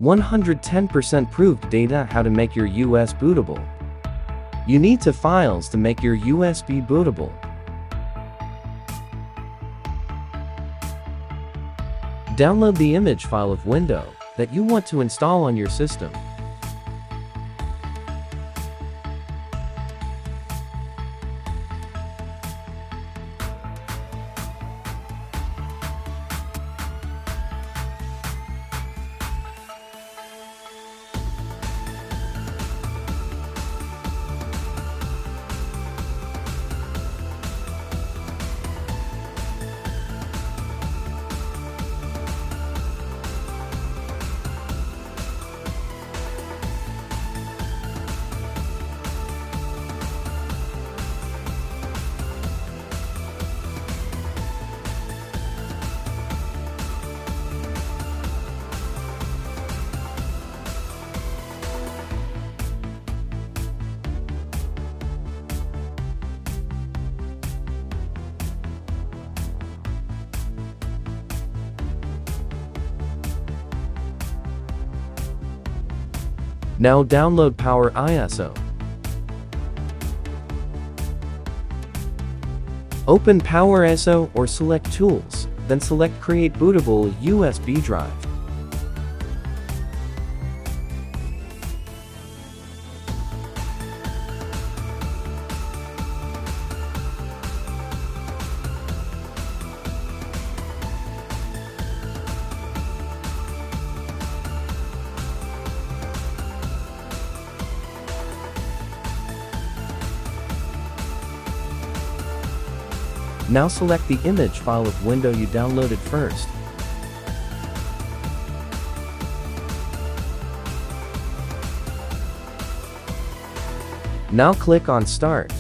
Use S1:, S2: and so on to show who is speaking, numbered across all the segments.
S1: 110% proved data how to make your US bootable. You need two files to make your USB bootable. Download the image file of window that you want to install on your system. Now download Power ISO. Open Power ISO or select Tools, then select Create Bootable USB Drive. Now select the image file of window you downloaded first. Now click on Start.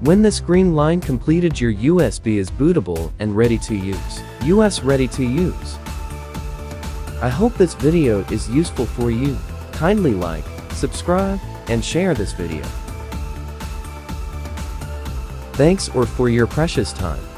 S1: When this green line completed, your USB is bootable and ready to use. US ready to use. I hope this video is useful for you. Kindly like, subscribe, and share this video. Thanks for your precious time.